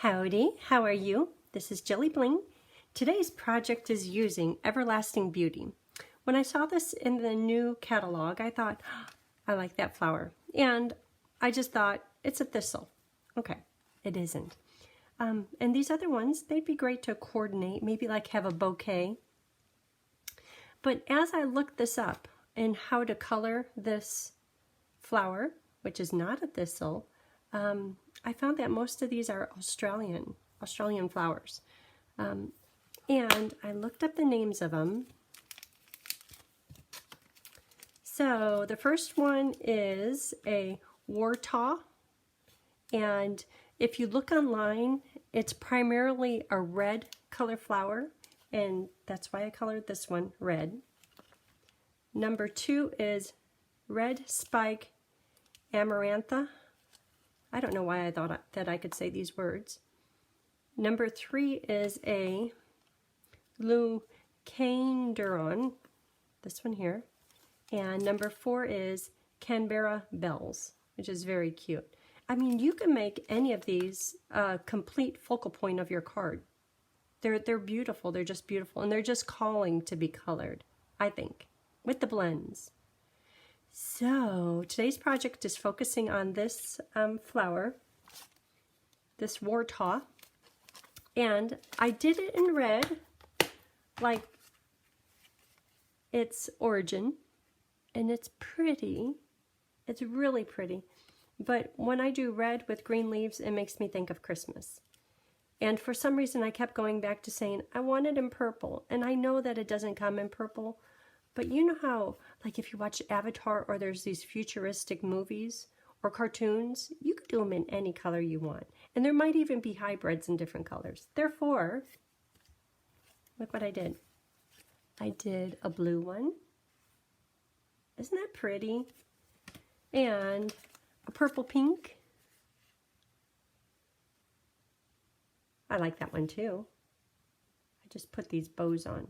Howdy, how are you? This is Jilly Bling. Today's project is using Everlasting Beauty. When I saw this in the new catalog, I thought, I like that flower. And I just thought, it's a thistle. Okay, it isn't. And these other ones, they'd be great to coordinate, maybe like have a bouquet. But as I looked this up and how to color this flower, which is not a thistle, I found that most of these are Australian flowers. And I looked up the names of them. So the first one is a wartaw, and if you look online, it's primarily a red color flower, and that's why I colored this one red. Number 2 is red spike amarantha. I don't know why I thought that I could say these words. Number 3 is a leucanderon, this one here. And number 4 is Canberra bells, which is very cute. I mean, you can make any of these a complete focal point of your card. They're beautiful. They're just beautiful. And they're just calling to be colored, I think, with the blends. So today's project is focusing on this flower, this wartaw. And I did it in red, like its origin. And it's pretty. It's really pretty. But when I do red with green leaves, it makes me think of Christmas. And for some reason, I kept going back to saying, I want it in purple. And I know that it doesn't come in purple. But you know how, like if you watch Avatar or there's these futuristic movies or cartoons, you could do them in any color you want. And there might even be hybrids in different colors. Therefore, look what I did. I did a blue one. Isn't that pretty? And a purple pink. I like that one too. I just put these bows on.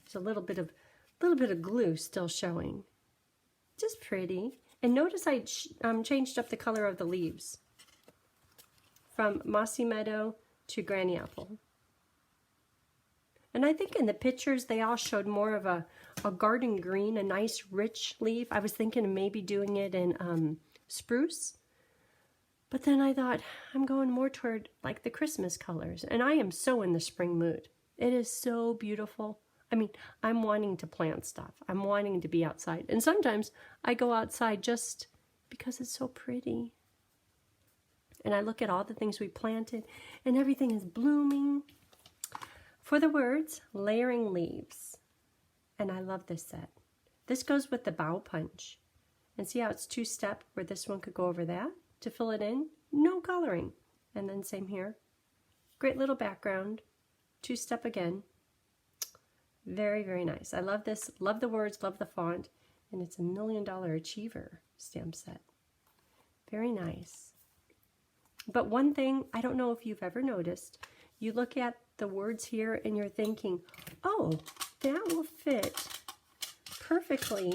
There's a little bit of glue still showing. Just pretty. And notice I changed up the color of the leaves from Mossy Meadow to Granny Apple. And I think in the pictures they all showed more of a garden green, a nice rich leaf. I was thinking of maybe doing it in spruce. But then I thought, I'm going more toward like the Christmas colors. And I am so in the spring mood. It is so beautiful. I mean, I'm wanting to plant stuff. I'm wanting to be outside. And sometimes I go outside just because it's so pretty. And I look at all the things we planted and everything is blooming. For the words, layering leaves. And I love this set. This goes with the bow punch. And see how it's 2-step where this one could go over that to fill it in? No coloring. And then same here. Great little background. 2-step again. Very, very nice. I love this. Love the words, love the font. And it's a $1 Million Achiever stamp set. Very nice. But one thing, I don't know if you've ever noticed, you look at the words here and you're thinking, oh, that will fit perfectly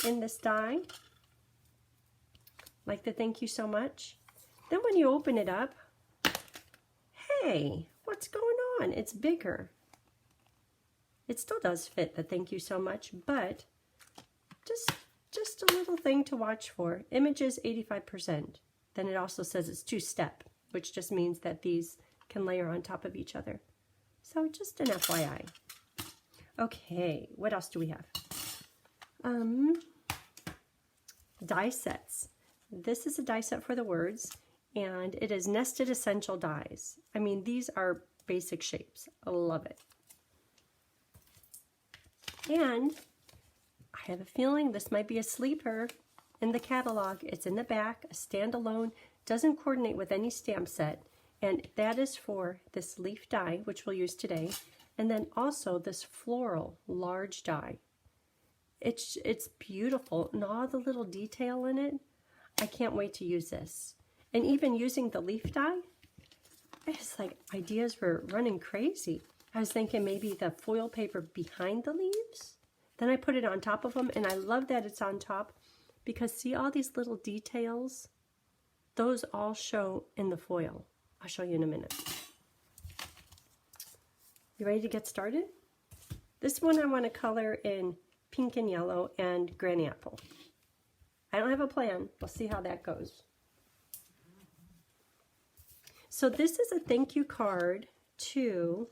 in this die, like the thank you so much. Then when you open it up, hey, what's going on? It's bigger. It still does fit the thank you so much, but just a little thing to watch for. Images 85%. Then it also says it's 2-step, which just means that these can layer on top of each other. So just an FYI. Okay, what else do we have? Die sets. This is a die set for the words, and it is Nested Essential Dies. I mean, these are basic shapes. I love it. And I have a feeling this might be a sleeper in the catalog. It's in the back, a standalone, doesn't coordinate with any stamp set. And that is for this leaf die, which we'll use today, and then also this floral large die. It's beautiful, and all the little detail in it. I can't wait to use this. And even using the leaf die, it's like ideas were running crazy. I was thinking maybe the foil paper behind the leaves. Then I put it on top of them, and I love that it's on top because see all these little details? those all show in the foil. I'll show you in a minute. You ready to get started? This one I want to color in pink and yellow and granny apple. I don't have a plan. We'll see how that goes. So this is a thank you card to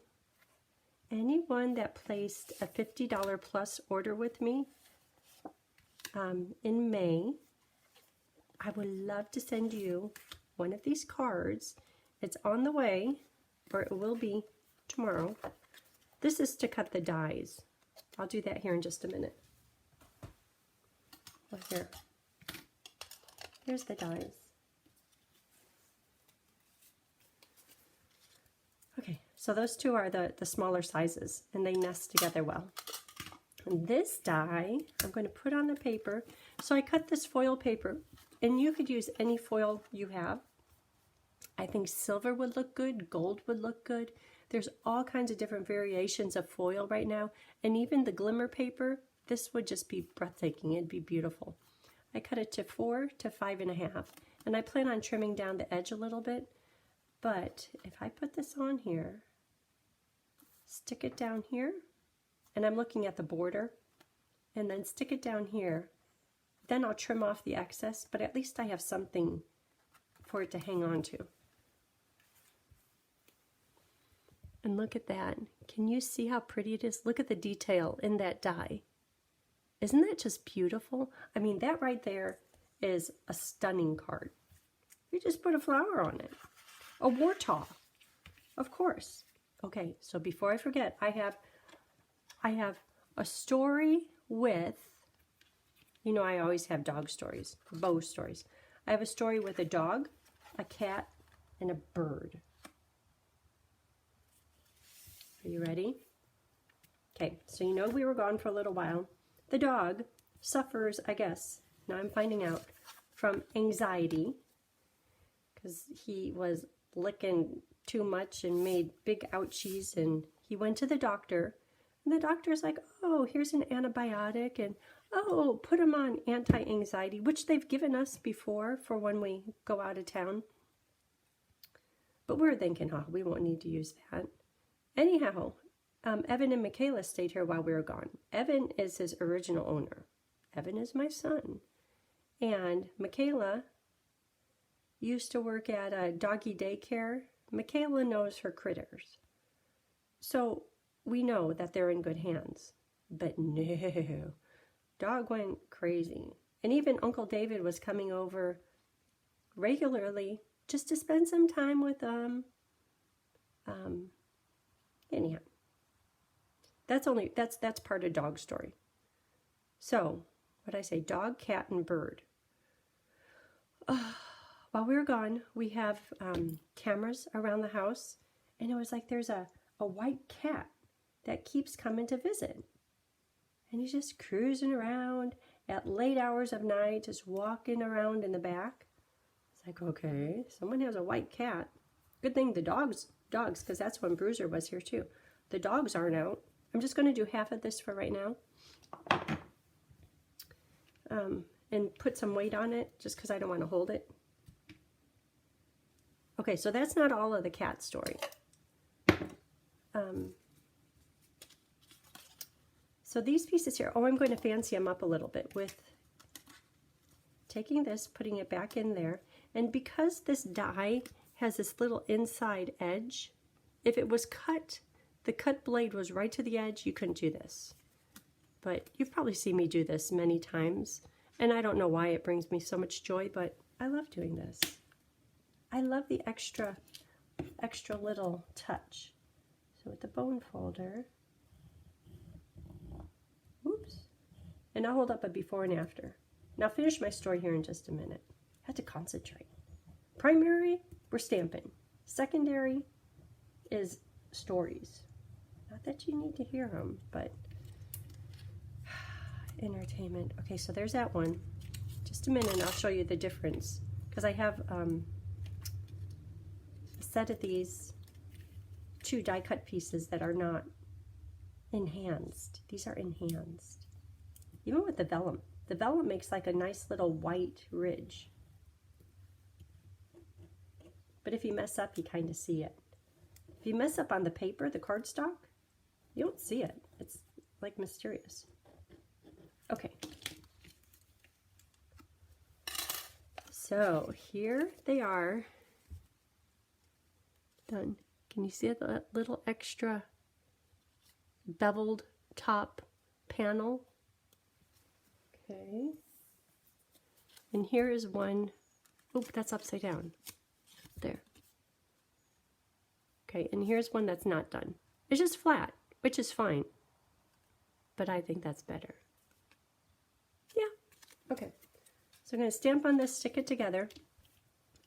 anyone that placed a $50 plus order with me in May. I would love to send you one of these cards. It's on the way, or it will be tomorrow. This is to cut the dies. I'll do that here in just a minute. Well, here's the dies. Okay, so those two are the smaller sizes, and they nest together well. And this die, I'm going to put on the paper. So I cut this foil paper, and you could use any foil you have. I think silver would look good, gold would look good. There's all kinds of different variations of foil right now, and even the glimmer paper, this would just be breathtaking. It'd be beautiful. I cut it to 4 to 5.5, and I plan on trimming down the edge a little bit. But if I put this on here, stick it down here, and I'm looking at the border, and then stick it down here, then I'll trim off the excess, but at least I have something for it to hang on to. And look at that. Can you see how pretty it is? Look at the detail in that die. Isn't that just beautiful? I mean, that right there is a stunning card. You just put a flower on it. A warthog, of course. Okay, so before I forget, I have a story with, you know, I always have dog stories, bow stories. I have a story with a dog, a cat, and a bird. Are you ready? Okay, so you know we were gone for a little while. The dog suffers, I guess, now I'm finding out, from anxiety because he was licking too much and made big ouchies, and he went to the doctor, and the doctor's like, oh, here's an antibiotic, and oh, put him on anti-anxiety, which they've given us before for when we go out of town. But we're thinking, oh, we won't need to use that. Anyhow, Evan and Michaela stayed here while we were gone. Evan is his original owner. Evan is my son. And Michaela used to work at a doggy daycare. Michaela knows her critters. So we know that they're in good hands. But no, dog went crazy. And even Uncle David was coming over regularly just to spend some time with them. Anyhow, that's part of dog story. So, what did I say? Dog, cat, and bird. While we were gone, we have cameras around the house, and it was like there's a white cat that keeps coming to visit. And he's just cruising around at late hours of night, just walking around in the back. It's like, okay, someone has a white cat. Good thing the dogs, because that's when Bruiser was here too. The dogs aren't out. I'm just going to do half of this for right now. And put some weight on it, just because I don't want to hold it. Okay, so that's not all of the cat story. So these pieces here, I'm going to fancy them up a little bit with taking this, putting it back in there. And because this die has this little inside edge, if it was cut, the cut blade was right to the edge, you couldn't do this. But you've probably seen me do this many times, and I don't know why it brings me so much joy, but I love doing this. I love the extra little touch. So with the bone folder, oops, and I'll hold up a before and after. Now I'll finish my story here in just a minute. I had to concentrate. Primary, we're stamping. Secondary is stories. Not that you need to hear them, but entertainment. Okay, so there's that one. Just a minute and I'll show you the difference. Because I have a set of these 2 die cut pieces that are not enhanced. These are enhanced. Even with the vellum. The vellum makes like a nice little white ridge. but if you mess up, you kind of see it. If you mess up on the paper, the cardstock, you don't see it. It's like mysterious. Okay. So here they are. Done. Can you see the little extra beveled top panel? Okay. And here is one. Oop, that's upside down. There. Okay, and here's one that's not done. It's just flat, which is fine. But I think that's better. Yeah. Okay. So I'm going to stamp on this, stick it together.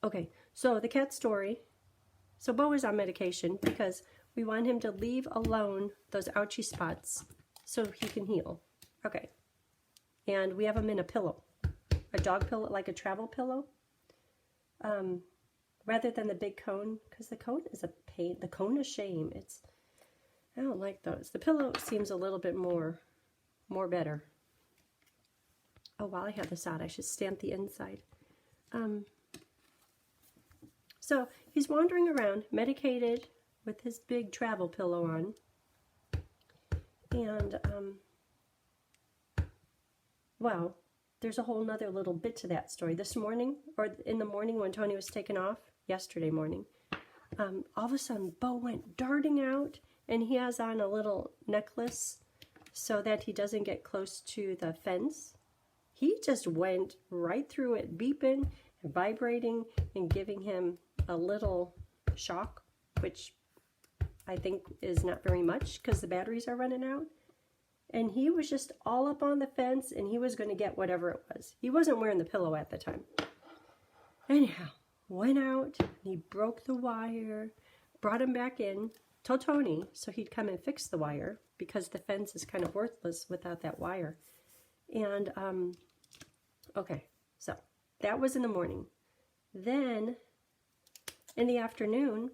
Okay, so the cat story. So Bo is on medication because we want him to leave alone those ouchy spots so he can heal. Okay. And we have him in a pillow. A dog pillow, like a travel pillow. Rather than the big cone, because the cone is a pain. The cone of shame. I don't like those. The pillow seems a little bit more better. Oh, while I have this out, I should stamp the inside. So he's wandering around, medicated, with his big travel pillow on. And, well, there's a whole nother little bit to that story. This morning, or in the morning when Tony was taken off, yesterday morning, all of a sudden Bo went darting out, and he has on a little necklace so that he doesn't get close to the fence. He just went right through it, beeping and vibrating and giving him a little shock, which I think is not very much because the batteries are running out. And he was just all up on the fence, and he was going to get whatever it was. He wasn't wearing the pillow at the time. Anyhow, went out, and he broke the wire, brought him back in, told Tony so he'd come and fix the wire because the fence is kind of worthless without that wire. And, okay, so that was in the morning. Then, in the afternoon,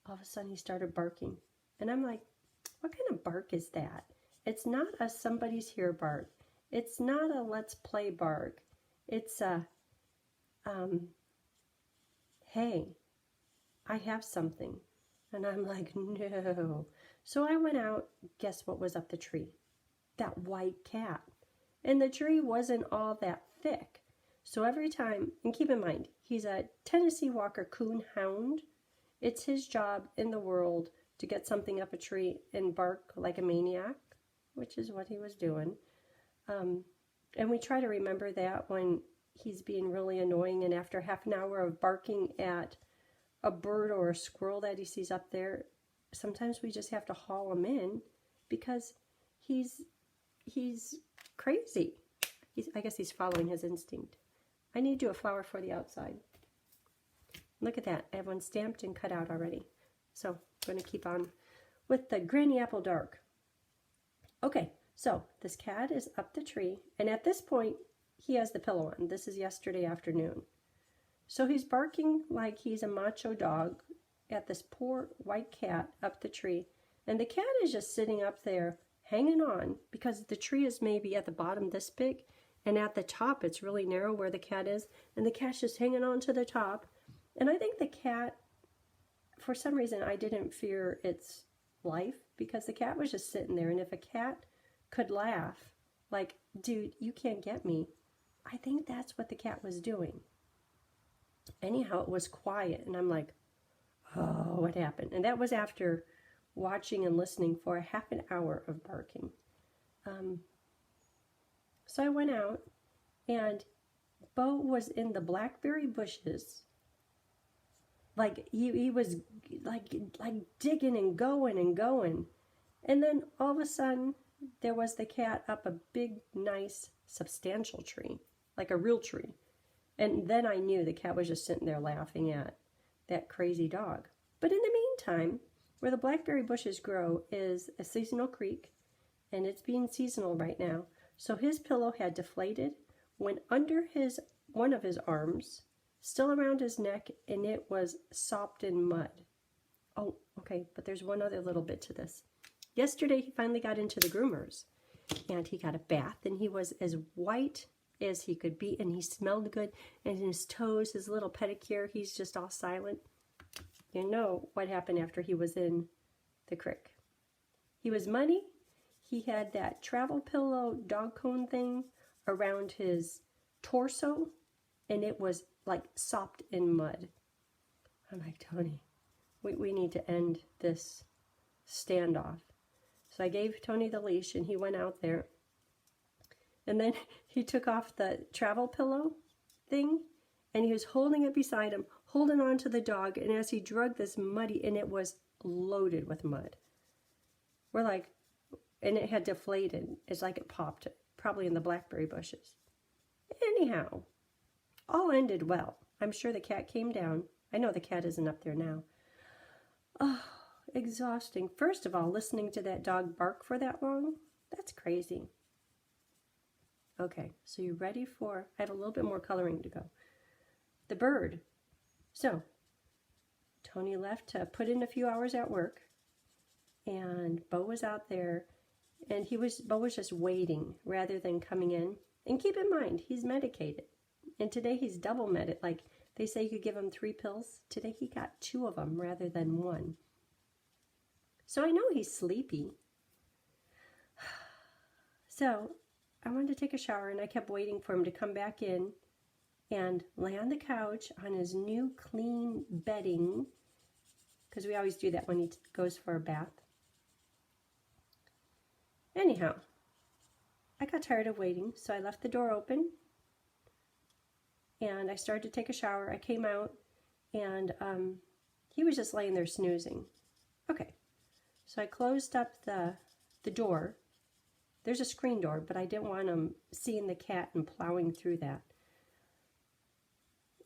all of a sudden he started barking. And I'm like, what kind of bark is that? It's not a somebody's here bark. It's not a let's play bark. It's a, hey, I have something. And I'm like, no. So I went out, guess what was up the tree? That white cat. And the tree wasn't all that thick. So every time, and keep in mind, he's a Tennessee Walker Coon Hound. It's his job in the world to get something up a tree and bark like a maniac, which is what he was doing. And we try to remember that when he's being really annoying, and after half an hour of barking at a bird or a squirrel that he sees up there, sometimes we just have to haul him in because he's crazy. I guess he's following his instinct. I need to do a flower for the outside. Look at that. I have one stamped and cut out already. So I'm going to keep on with the Granny Apple Dark. Okay, so this cat is up the tree, and at this point, he has the pillow on. This is yesterday afternoon. So he's barking like he's a macho dog at this poor white cat up the tree, and the cat is just sitting up there hanging on because the tree is maybe at the bottom this big, and at the top it's really narrow where the cat is, and the cat's just hanging on to the top. And I think the cat, for some reason, I didn't fear its life because the cat was just sitting there, and if a cat could laugh like, dude, you can't get me, I think that's what the cat was doing. Anyhow, it was quiet, and I'm like, oh, what happened? And that was after watching and listening for a half an hour of barking. So I went out, and Bo was in the blackberry bushes. Like, he was like digging and going and going. And then all of a sudden, there was the cat up a big, nice, substantial tree, like a real tree. And then I knew the cat was just sitting there laughing at that crazy dog. But in the meantime, where the blackberry bushes grow is a seasonal creek, and it's being seasonal right now. So his pillow had deflated, went under one of his arms, still around his neck, and it was sopped in mud. Oh, okay, but there's one other little bit to this. Yesterday, he finally got into the groomers, and he got a bath, and he was as white as he could be, and he smelled good, and his toes, his little pedicure, he's just all silent. You know what happened after he was in the crick. He was muddy. He had that travel pillow dog cone thing around his torso, and it was like sopped in mud. I'm like, Tony, we need to end this standoff. So I gave Tony the leash, and he went out there. And then he took off the travel pillow thing, and he was holding it beside him, holding on to the dog, and as he drug this muddy, and it was loaded with mud. We're like, and it had deflated. It's like it popped, probably in the blackberry bushes. Anyhow, all ended well. I'm sure the cat came down. I know the cat isn't up there now. Oh, exhausting. First of all, listening to that dog bark for that long, that's crazy. Okay, so you ready for, I have a little bit more coloring to go. The bird. So, Tony left to put in a few hours at work, and Bo was out there, and Bo was just waiting rather than coming in. And keep in mind, he's medicated. And today he's double medicated. Like they say you could give him 3 pills. Today he got 2 of them rather than 1. So I know he's sleepy. So I wanted to take a shower, and I kept waiting for him to come back in and lay on the couch on his new clean bedding, because we always do that when he goes for a bath. Anyhow, I got tired of waiting, so I left the door open, and I started to take a shower. I came out, and he was just laying there snoozing. Okay, so I closed up the door. There's a screen door, but I didn't want him seeing the cat and plowing through that.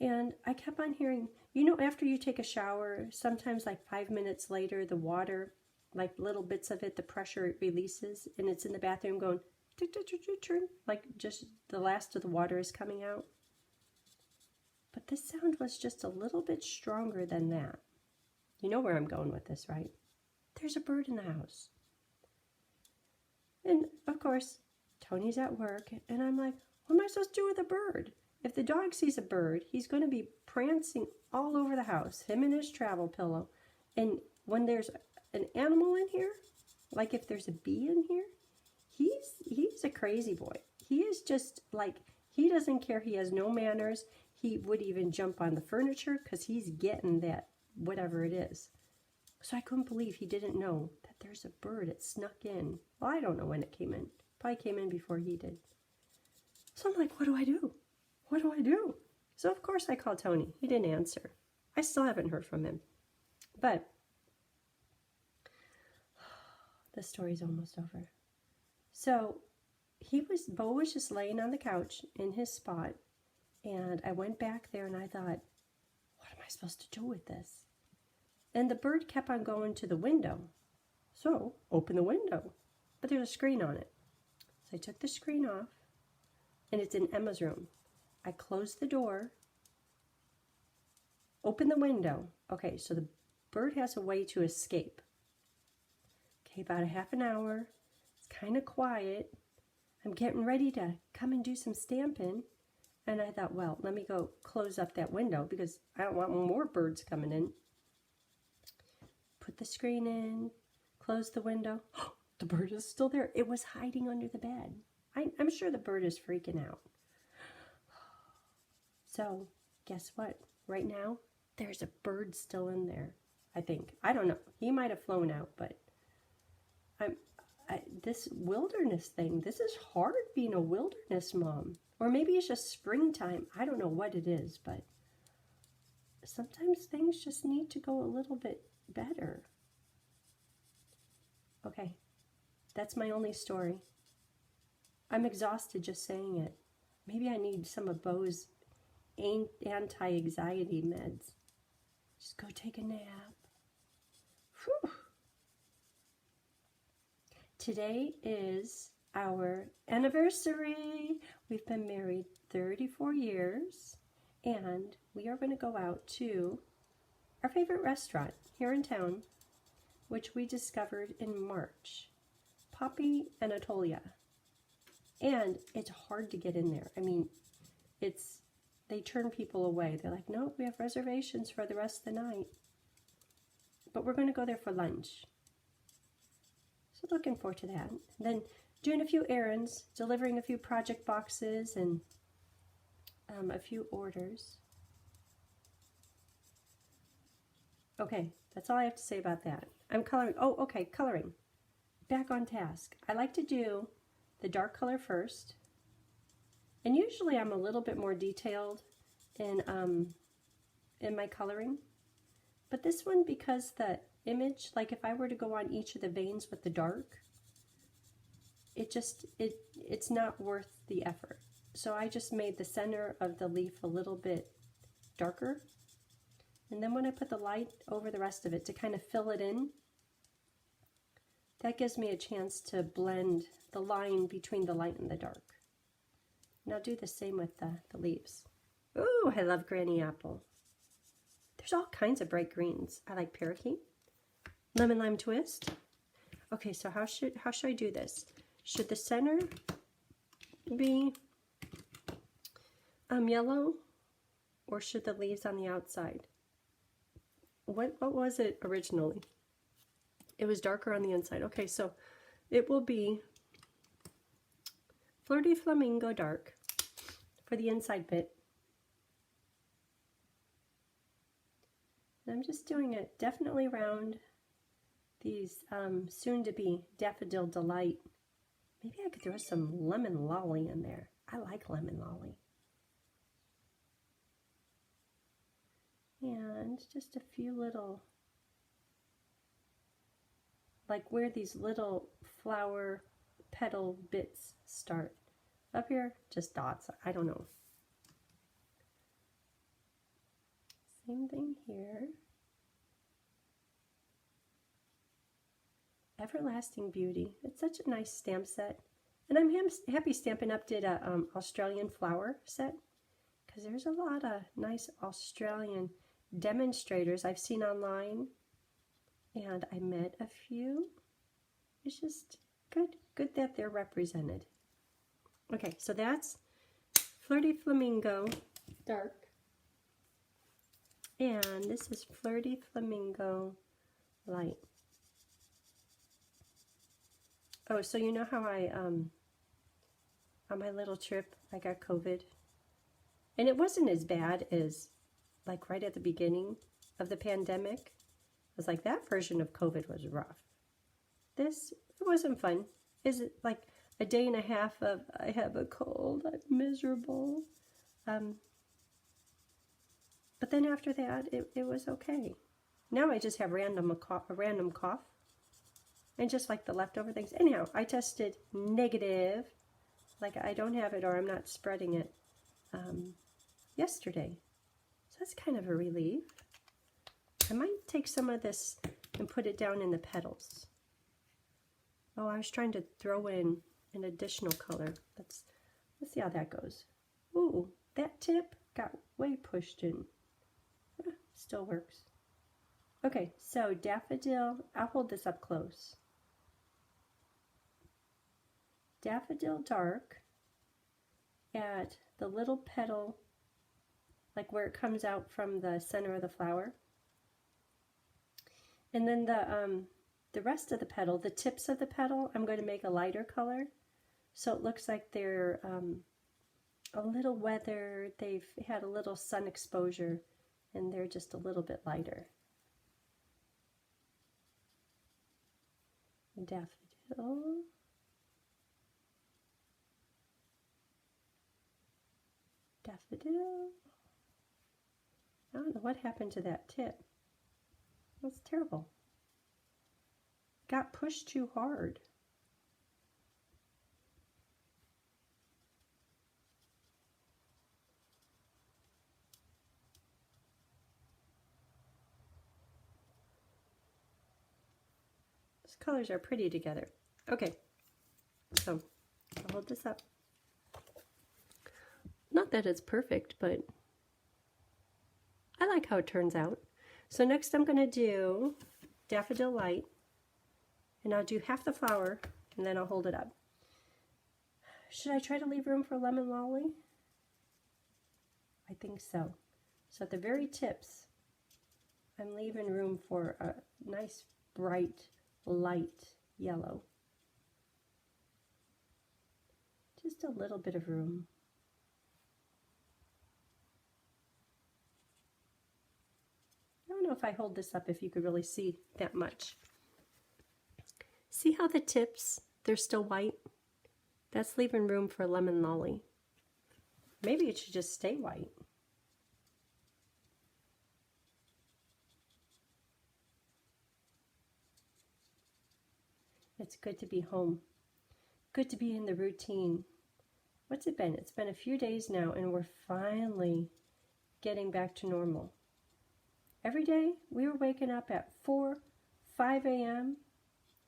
And I kept on hearing, you know, after you take a shower, sometimes like 5 minutes later, the water, like little bits of it, the pressure releases, and it's in the bathroom going, like just the last of the water is coming out. But this sound was just a little bit stronger than that. You know where I'm going with this, right? There's a bird in the house. And of course, Tony's at work, and I'm like, what am I supposed to do with a bird? If the dog sees a bird, he's going to be prancing all over the house, him and his travel pillow. And when there's an animal in here, like if there's a bee in here, he's a crazy boy. He is just like, he doesn't care. He has no manners. He would even jump on the furniture because he's getting that, whatever it is. So I couldn't believe he didn't know that there's a bird. It snuck in. Well, I don't know when it came in. Probably came in before he did. So I'm like, what do I do? What do I do? So of course I called Tony. He didn't answer. I still haven't heard from him. But the story's almost over. So Bo was just laying on the couch in his spot, and I went back there and I thought, what am I supposed to do with this? And the bird kept on going to the window. So open the window, but there's a screen on it. So I took the screen off, and it's in Emma's room. I closed the door, open the window. Okay, so the bird has a way to escape. Okay, about a half an hour. It's kind of quiet. I'm getting ready to come and do some stamping. And I thought, well, let me go close up that window because I don't want more birds coming in. Put the screen in, close the window. The bird is still there. It was hiding under the bed. I'm sure the bird is freaking out. So, guess what? Right now, there's a bird still in there, I think. I don't know. He might have flown out, but this wilderness thing, this is hard being a wilderness mom. Or maybe it's just springtime. I don't know what it is, but sometimes things just need to go a little bit better. Okay, that's my only story. I'm exhausted just saying it. Maybe I need some of Bo's anti-anxiety meds. Just go take a nap. Whew. Today is our anniversary. We've been married 34 years, and we are going to go out to our favorite restaurant here in town, which we discovered in March, Papi Anatolia. And it's hard to get in there. I mean, they turn people away. They're like, no, we have reservations for the rest of the night. But we're going to go there for lunch. So looking forward to that. Then doing a few errands, delivering a few project boxes and a few orders. Okay, that's all I have to say about that. I'm coloring. Oh, okay, coloring. Back on task. I like to do the dark color first. And usually I'm a little bit more detailed in my coloring. But this one, because the image, like if I were to go on each of the veins with the dark, it's not worth the effort. So I just made the center of the leaf a little bit darker. And then when I put the light over the rest of it to kind of fill it in, that gives me a chance to blend the line between the light and the dark. And I'll do the same with the leaves. Ooh, I love Granny Apple. There's all kinds of bright greens. I like Parakeet, Lemon Lime Twist. Okay, so how should I do this? Should the center be yellow, or should the leaves on the outside? What was it originally? It was darker on the inside. Okay, so it will be Flirty Flamingo Dark for the inside bit. And I'm just doing it definitely around these soon-to-be Daffodil Delight. Maybe I could throw some Lemon Lolly in there. I like Lemon Lolly. And just a few little, like where these little flower petal bits start. Up here, just dots. I don't know. Same thing here. Everlasting Beauty. It's such a nice stamp set. And I'm happy Stampin' Up! Did a Australian flower set, because there's a lot of nice Australian demonstrators I've seen online, and I met a few. It's just good that they're represented. Okay, so that's Flirty Flamingo Dark, and this is Flirty Flamingo Light. Oh, so you know how I on my little trip I got COVID, and it wasn't as bad as like right at the beginning of the pandemic. I was like, that version of COVID was rough. It wasn't fun. Is it like a day and a half of, I have a cold, I'm miserable. But then after that, it was okay. Now I just have a random cough. And just like the leftover things. Anyhow, I tested negative. Like I don't have it or I'm not spreading it yesterday. So that's kind of a relief. I might take some of this and put it down in the petals. Oh, I was trying to throw in an additional color. Let's see how that goes. Ooh, that tip got way pushed in. Still works. Okay, so Daffodil, I'll hold this up close. Daffodil Dark at the little petal, like where it comes out from the center of the flower. And then the rest of the petal, the tips of the petal, I'm going to make a lighter color. So it looks like they're a little weathered, they've had a little sun exposure, and they're just a little bit lighter. Daffodil. Daffodil. I don't know what happened to that tip. That's terrible. Got pushed too hard. These colors are pretty together. Okay, so I'll hold this up. Not that it's perfect, but I like how it turns out. So next I'm going to do Daffodil Light, and I'll do half the flower, and then I'll hold it up. Should I try to leave room for lemon lolly? I think so. So at the very tips, I'm leaving room for a nice, bright, light yellow. Just a little bit of room. I don't know if I hold this up if you could really see that much. See how the tips, they're still white? That's leaving room for lemon lolly. Maybe it should just stay white. It's good to be home. Good to be in the routine. What's it been? It's been a few days now and we're finally getting back to normal. Every day we were waking up at 4, 5 a.m.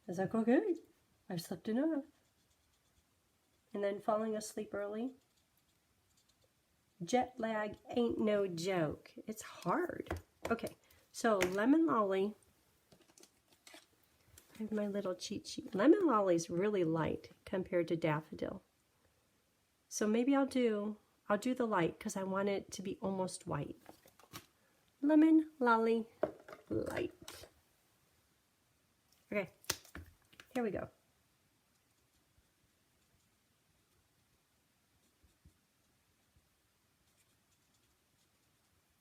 I was like, okay, I've slept enough. And then falling asleep early. Jet lag ain't no joke. It's hard. Okay, so lemon lolly. I have my little cheat sheet. Lemon lolly is really light compared to daffodil. So maybe I'll do the light because I want it to be almost white. Lemon lolly light. Okay, here we go.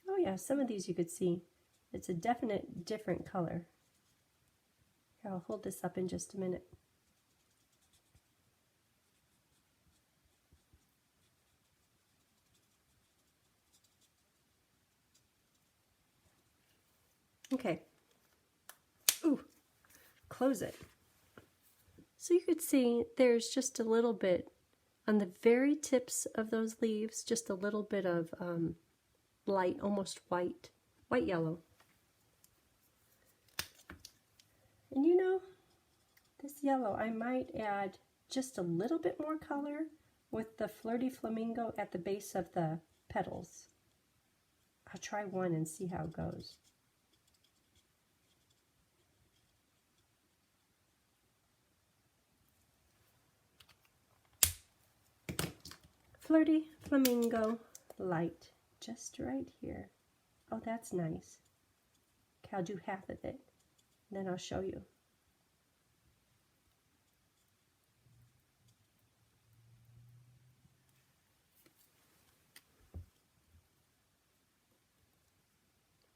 Oh yeah, some of these you could see. It's a definite different color. Here, I'll hold this up in just a minute. Okay. Ooh, close it. So you could see there's just a little bit on the very tips of those leaves, just a little bit of light, almost white yellow. And you know, this yellow, I might add just a little bit more color with the Flirty Flamingo at the base of the petals. I'll try one and see how it goes. Flirty Flamingo light, just right here. Oh, that's nice. Okay, I'll do half of it, then I'll show you.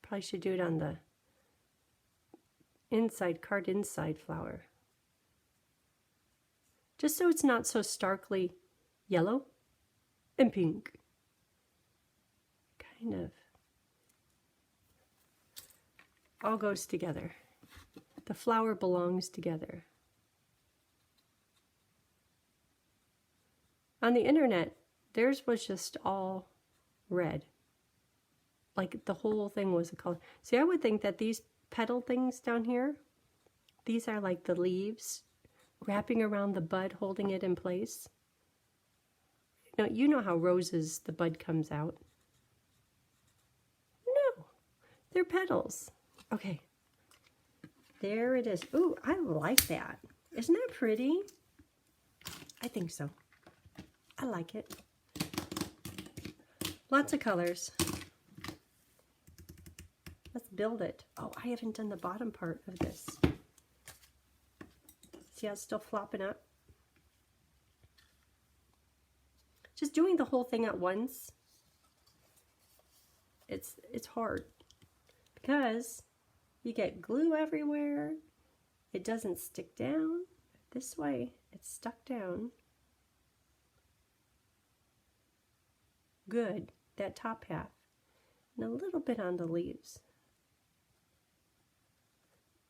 Probably should do it on the inside, card inside flower. Just so it's not so starkly yellow and pink. Kind of all goes together. The flower belongs together. On the internet, theirs was just all red. Like the whole thing was a color. See, I would think that these petal things down here, these are like the leaves wrapping around the bud, holding it in place. Now, you know how roses, the bud comes out. No, they're petals. Okay, there it is. Ooh, I like that. Isn't that pretty? I think so. I like it. Lots of colors. Let's build it. Oh, I haven't done the bottom part of this. See how it's still flopping up? Just doing the whole thing at once, it's hard because you get glue everywhere. It doesn't stick down. This way, it's stuck down. Good, that top half. And a little bit on the leaves.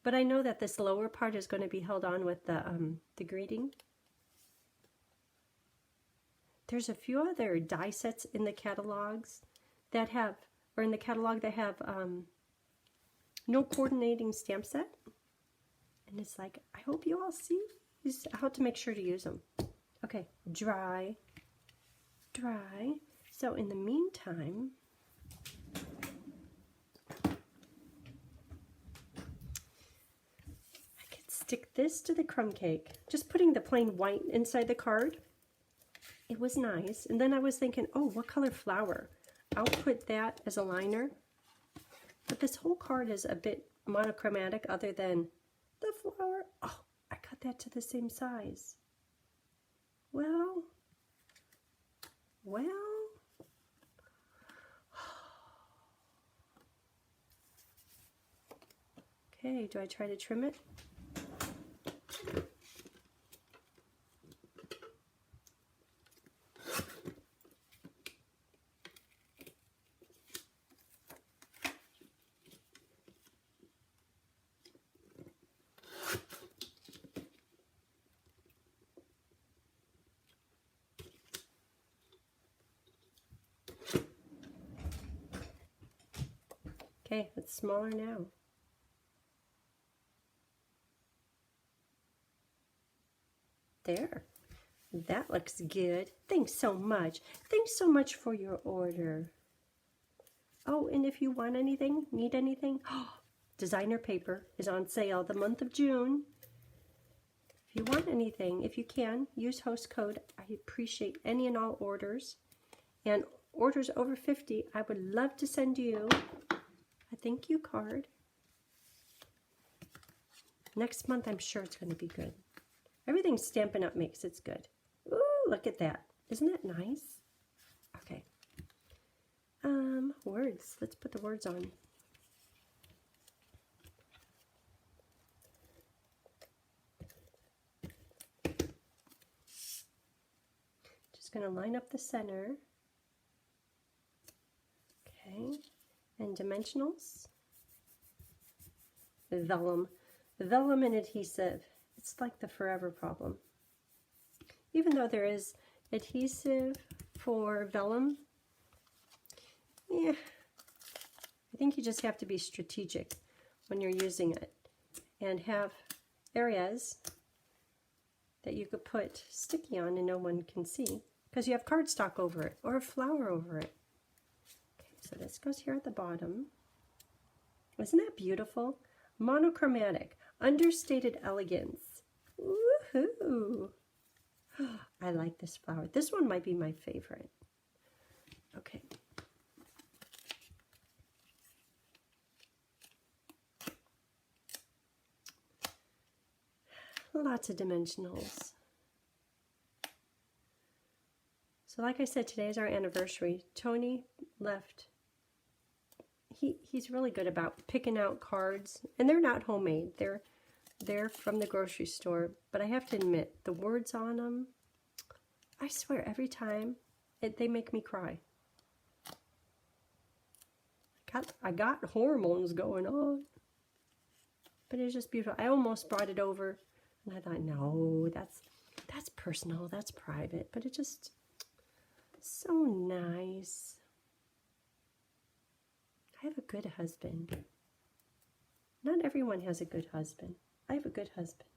But I know that this lower part is going to be held on with the greeting. There's a few other die sets in the catalogs that have, or in the catalog that have no coordinating stamp set. And it's like, I hope you all see how to make sure to use them. Okay, dry. So in the meantime, I could stick this to the crumb cake. Just putting the plain white inside the card. it was nice. And then I was thinking, oh, what color flower? I'll put that as a liner. But this whole card is a bit monochromatic other than the flower. Oh, I cut that to the same size. Well. Okay, do I try to trim it? Okay, it's smaller now. There. That looks good. Thanks so much. Thanks so much for your order. Oh, and if you want anything, need anything, designer paper is on sale the month of June. If you want anything, if you can, use host code. I appreciate any and all orders. And orders over 50, I would love to send you a thank you card. Next month, I'm sure it's going to be good. Everything Stampin' Up! Makes it's good. Ooh, look at that. Isn't that nice? Okay. Words. Let's put the words on. Just going to line up the center. Okay. And dimensionals. Vellum. Vellum and adhesive. It's like the forever problem. Even though there is adhesive for vellum, yeah, I think you just have to be strategic when you're using it and have areas that you could put sticky on and no one can see because you have cardstock over it or a flower over it. Okay, so this goes here at the bottom. Isn't that beautiful? Monochromatic, understated elegance. Woohoo! I like this flower. This one might be my favorite. Okay. Lots of dimensionals. So like I said, today is our anniversary. Tony left. He's really good about picking out cards, and they're not homemade. They're from the grocery store, but I have to admit, the words on them, I swear, every time, they make me cry. I got hormones going on. But it's just beautiful. I almost brought it over, and I thought, no, that's personal, that's private, but it just, so nice. I have a good husband. Not everyone has a good husband. I have a good husband.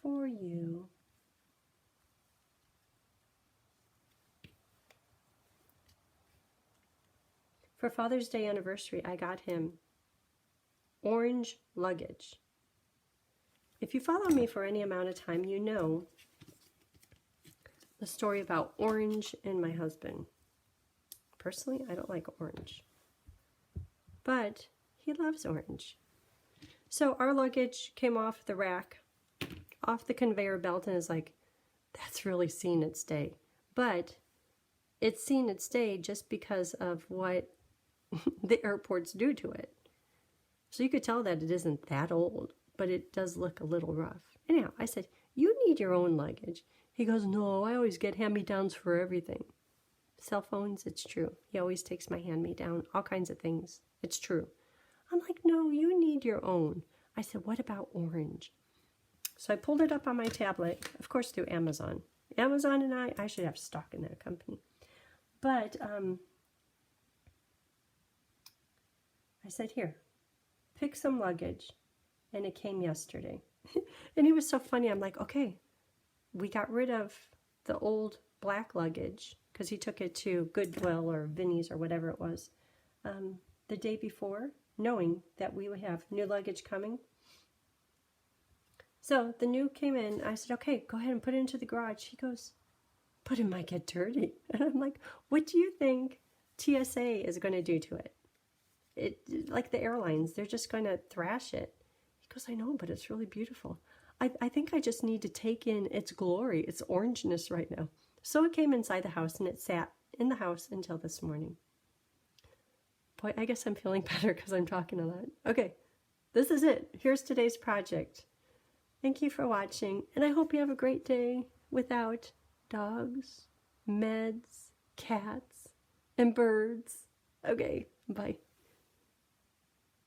For you. For Father's Day anniversary, I got him orange luggage. If you follow me for any amount of time, you know the story about orange and my husband. Personally, I don't like orange. But he loves orange. So our luggage came off the rack, off the conveyor belt, and is like, that's really seen its day. But it's seen its day just because of what the airports do to it. So you could tell that it isn't that old, but it does look a little rough. Anyhow, I said, you need your own luggage. He goes, no, I always get hand-me-downs for everything. Cell phones, it's true. He always takes my hand-me-down, all kinds of things. It's true. I'm like, no, you need your own. I said, what about orange? So I pulled it up on my tablet, of course through Amazon. Amazon and I should have stock in that company. But I said, here, pick some luggage. And it came yesterday. And he was so funny. I'm like, okay, we got rid of the old black luggage because he took it to Goodwill or Vinnie's or whatever it was the day before, knowing that we would have new luggage coming. So the new came in. I said, okay, go ahead and put it into the garage. He goes, but it might get dirty. And I'm like, what do you think TSA is going to do to it? Like the airlines, they're just going to thrash it. He goes, I know, but it's really beautiful. I think I just need to take in its glory, its orangeness right now. So it came inside the house and it sat in the house until this morning. Boy, I guess I'm feeling better because I'm talking a lot. Okay, this is it. Here's today's project. Thank you for watching, and I hope you have a great day without dogs, meds, cats, and birds. Okay, bye.